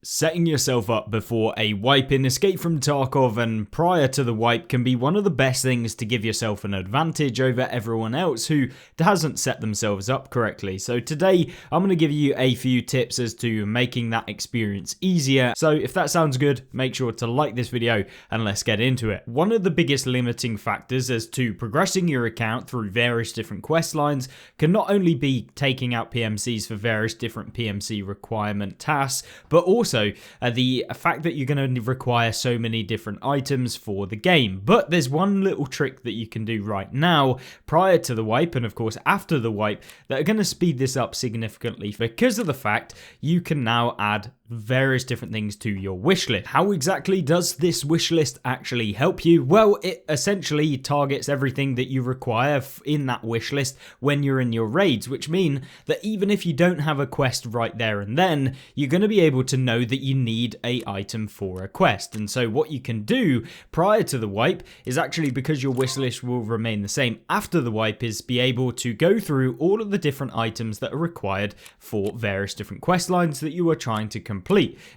Setting yourself up before a wipe in Escape from Tarkov and prior to the wipe can be one of the best things to give yourself an advantage over everyone else who hasn't set themselves up correctly. So today I'm going to give you a few tips as to making that experience easier. So if that sounds good, make sure to like this video and let's get into it. One of the biggest limiting factors as to progressing your account through various different quest lines can not only be taking out PMCs for various different PMC requirement tasks, but also the fact that you're going to require so many different items for the game. But there's one little trick that you can do right now prior to the wipe and of course after the wipe that are going to speed this up significantly because of the fact you can now add various different things to your wish list. How exactly does this wish list actually help you? Well, it essentially targets everything that you require in that wish list when you're in your raids, which mean that even if you don't have a quest right there and then, you're going to be able to know that you need a item for a quest. And so what you can do prior to the wipe is actually, because your wish list will remain the same after the wipe, is be able to go through all of the different items that are required for various different quest lines that you are trying to complete.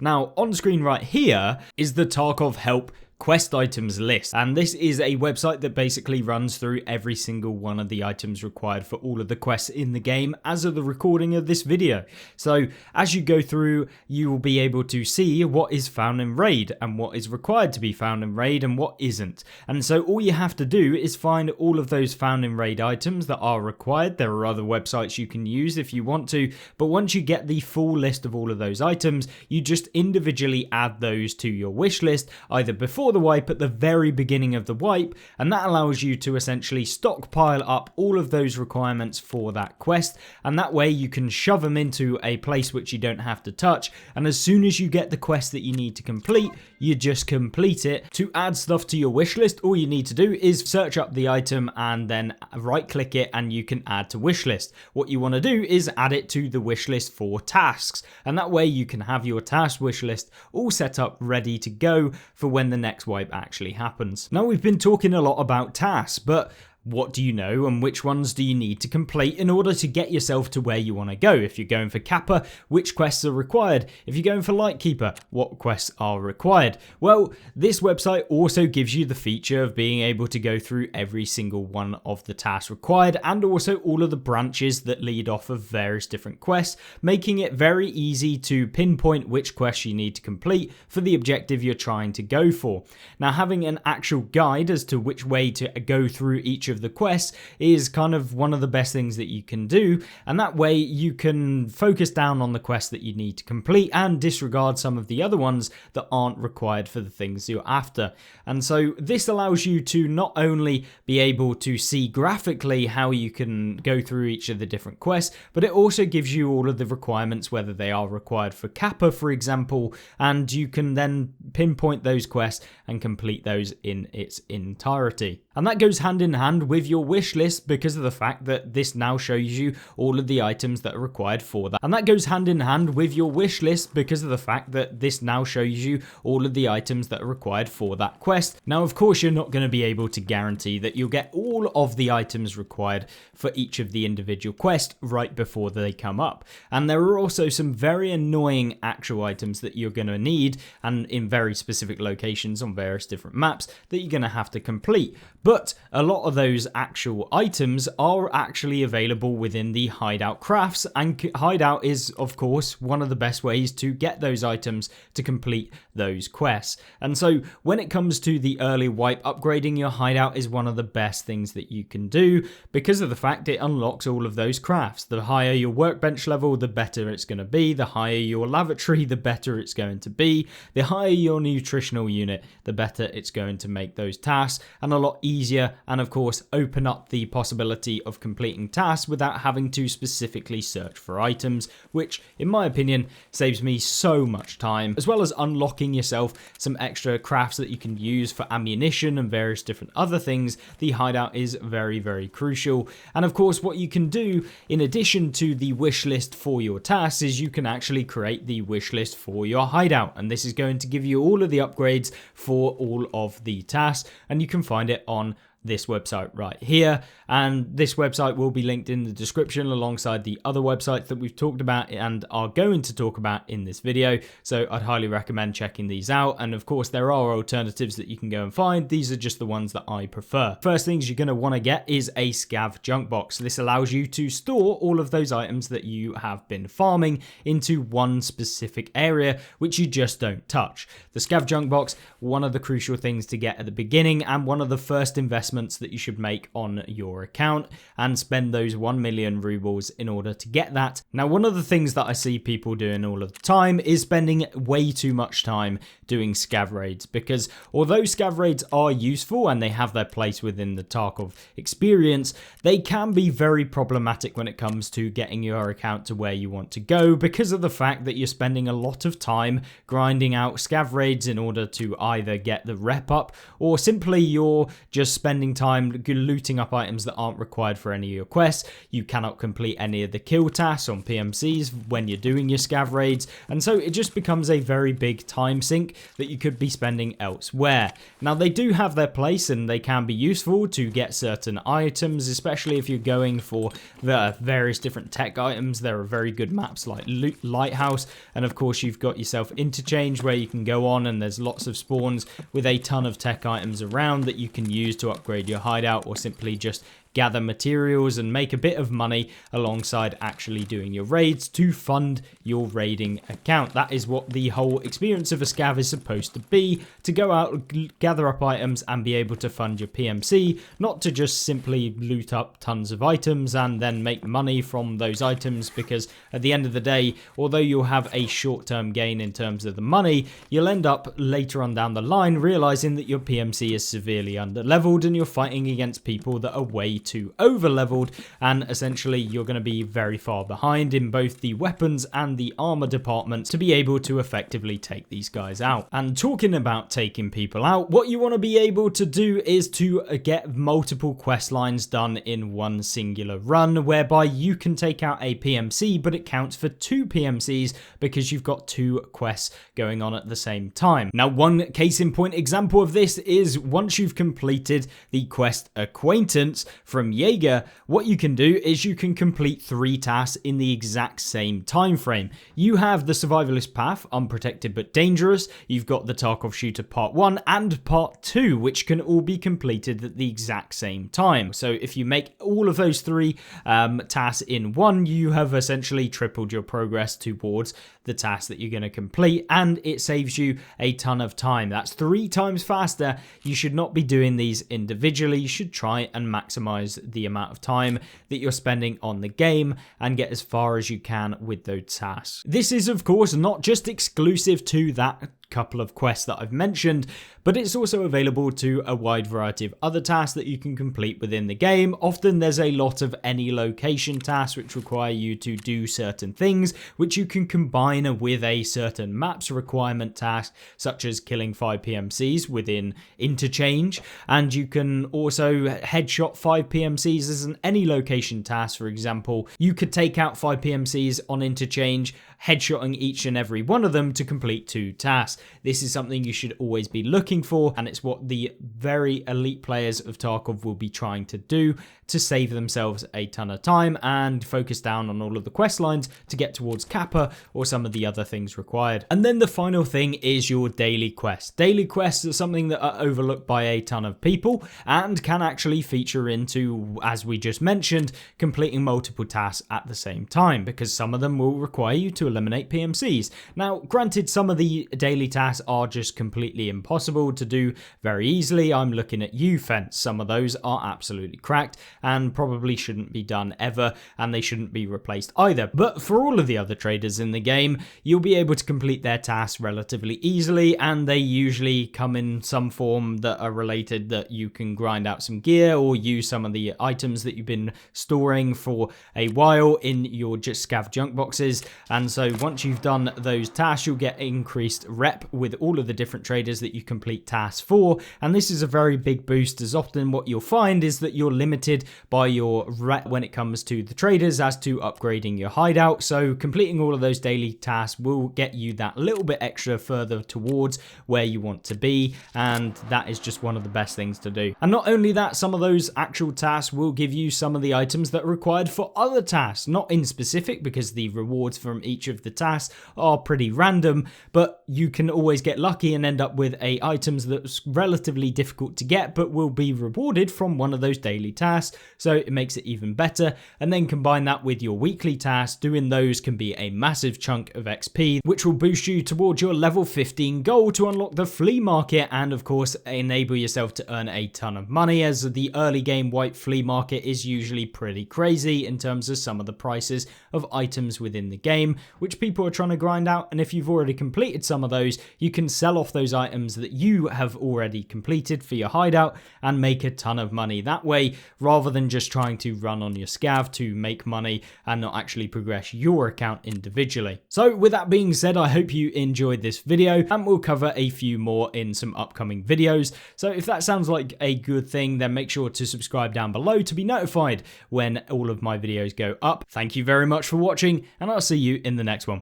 Now, on screen right here is the Tarkov help quest items list, and this is a website that basically runs through every single one of the items required for all of the quests in the game as of the recording of this video. So as you go through, you will be able to see what is found in raid and what is required to be found in raid and what isn't. And so all you have to do is find all of those found in raid items that are required. There are other websites you can use if you want to, but once you get the full list of all of those items, you just individually add those to your wish list either before the wipe at the very beginning of the wipe, and that allows you to essentially stockpile up all of those requirements for that quest, and that way you can shove them into a place which you don't have to touch, and as soon as you get the quest that you need to complete, you just complete it. To add stuff to your wish list, all you need to do is search up the item and then right click it and you can add to wish list. What you want to do is add it to the wish list for tasks, and that way you can have your task wish list all set up ready to go for when the next wipe actually happens. Now, we've been talking a lot about tasks, but what do you know and which ones do you need to complete in order to get yourself to where you want to go? If you're going for Kappa, which quests are required? If you're going for Lightkeeper, what quests are required? Well, this website also gives you the feature of being able to go through every single one of the tasks required and also all of the branches that lead off of various different quests, making it very easy to pinpoint which quests you need to complete for the objective you're trying to go for. Now, having an actual guide as to which way to go through each of the quests is kind of one of the best things that you can do, and that way you can focus down on the quests that you need to complete and disregard some of the other ones that aren't required for the things you're after. And so this allows you to not only be able to see graphically how you can go through each of the different quests, but it also gives you all of the requirements, whether they are required for Kappa, for example, and you can then pinpoint those quests and complete those in its entirety. And that goes hand in hand with your wish list because of the fact that this now shows you all of the items that are required for that. And that goes hand in hand with your wish list because of the fact that this now shows you all of the items that are required for that quest. Now, of course, you're not going to be able to guarantee that you'll get all of the items required for each of the individual quests right before they come up. And there are also some very annoying actual items that you're going to need and in very specific locations on various different maps that you're going to have to complete. But a lot of those actual items are actually available within the hideout crafts, and hideout is of course one of the best ways to get those items to complete those quests. And so when it comes to the early wipe, upgrading your hideout is one of the best things that you can do because of the fact it unlocks all of those crafts. The higher your workbench level, the better it's going to be. The higher your lavatory, the better it's going to be. The higher your nutritional unit, the better it's going to make those tasks and a lot easier, and of course open up the possibility of completing tasks without having to specifically search for items, which in my opinion saves me so much time, as well as unlocking yourself some extra crafts that you can use for ammunition and various different other things. The hideout is very, very crucial. And of course what you can do in addition to the wish list for your tasks is you can actually create the wish list for your hideout, and this is going to give you all of the upgrades for all of the tasks, and you can find it on this website right here, and this website will be linked in the description alongside the other websites that we've talked about and are going to talk about in this video, so I'd highly recommend checking these out. And of course there are alternatives that you can go and find. These are just the ones that I prefer. First things you're going to want to get is a scav junk box. This allows you to store all of those items that you have been farming into one specific area which you just don't touch. The scav junk box, one of the crucial things to get at the beginning and one of the first investments that you should make on your account, and spend those 1 million rubles in order to get that. Now, one of the things that I see people doing all of the time is spending way too much time doing scav raids, because although scav raids are useful and they have their place within the Tarkov experience, they can be very problematic when it comes to getting your account to where you want to go, because of the fact that you're spending a lot of time grinding out scav raids in order to either get the rep up, or simply you're just spending time looting up items that aren't required for any of your quests. You cannot complete any of the kill tasks on PMCs when you're doing your scav raids, and so it just becomes a very big time sink that you could be spending elsewhere. Now, they do have their place and they can be useful to get certain items, especially if you're going for the various different tech items. There are very good maps like Lighthouse, and of course you've got yourself Interchange where you can go on and there's lots of spawns with a ton of tech items around that you can use to upgrade your hideout, or simply just gather materials and make a bit of money alongside actually doing your raids to fund your raiding account. That is what the whole experience of a scav is supposed to be, to go out, gather up items and be able to fund your PMC, not to just simply loot up tons of items and then make money from those items, because at the end of the day, although you'll have a short-term gain in terms of the money, you'll end up later on down the line realizing that your PMC is severely under-leveled and you're fighting against people that are way too over-leveled, and essentially you're going to be very far behind in both the weapons and the armor departments to be able to effectively take these guys out. And talking about taking people out, what you want to be able to do is to get multiple quest lines done in one singular run, whereby you can take out a PMC but it counts for 2 PMCs because you've got 2 quests going on at the same time. Now, one case in point example of this is once you've completed the quest Acquaintance from Jaeger, what you can do is you can complete 3 tasks in the exact same time frame. You have the Survivalist Path, Unprotected but Dangerous, you've got the Tarkov Shooter Part 1 and Part 2, which can all be completed at the exact same time. So if you make all of those 3 tasks in one, you have essentially tripled your progress towards the task that you're going to complete, and it saves you a ton of time. That's 3 times faster. You should not be doing these individually. You should try and maximize the amount of time that you're spending on the game and get as far as you can with those tasks. This is of course not just exclusive to that couple of quests that I've mentioned, but it's also available to a wide variety of other tasks that you can complete within the game. Often there's a lot of any location tasks which require you to do certain things, which you can combine with a certain maps requirement task, such as killing 5 PMCs within Interchange, and you can also headshot 5 PMCs as an any location task. For example, you could take out 5 PMCs on Interchange, headshotting each and every one of them to complete 2 tasks. This is something you should always be looking for, and it's what the very elite players of Tarkov will be trying to do to save themselves a ton of time and focus down on all of the quest lines to get towards Kappa or some of the other things required. And then the final thing is your daily quests. Daily quests are something that are overlooked by a ton of people and can actually feature into, as we just mentioned, completing multiple tasks at the same time, because some of them will require you to eliminate PMCs. Now, granted, some of the daily tasks are just completely impossible to do very easily. I'm looking at you, Fence. Some of those are absolutely cracked and probably shouldn't be done ever, and they shouldn't be replaced either. But for all of the other traders in the game, you'll be able to complete their tasks relatively easily, and they usually come in some form that are related, that you can grind out some gear or use some of the items that you've been storing for a while in your just scav junk boxes. And so So once you've done those tasks, you'll get increased rep with all of the different traders that you complete tasks for. And this is a very big boost, as often what you'll find is that you're limited by your rep when it comes to the traders as to upgrading your hideout. So completing all of those daily tasks will get you that little bit extra further towards where you want to be, and that is just one of the best things to do. And not only that, some of those actual tasks will give you some of the items that are required for other tasks, not in specific because the rewards from each of the tasks are pretty random, but you can always get lucky and end up with items that's relatively difficult to get but will be rewarded from one of those daily tasks, so it makes it even better. And then combine that with your weekly tasks. Doing those can be a massive chunk of XP, which will boost you towards your level 15 goal to unlock the flea market, and of course enable yourself to earn a ton of money, as the early game wipe flea market is usually pretty crazy in terms of some of the prices of items within the game, which people are trying to grind out. And if you've already completed some of those, you can sell off those items that you have already completed for your hideout and make a ton of money that way, rather than just trying to run on your scav to make money and not actually progress your account individually. So with that being said, I hope you enjoyed this video, and we'll cover a few more in some upcoming videos. So if that sounds like a good thing, then make sure to subscribe down below to be notified when all of my videos go up. Thank you very much for watching, and I'll see you in the next one.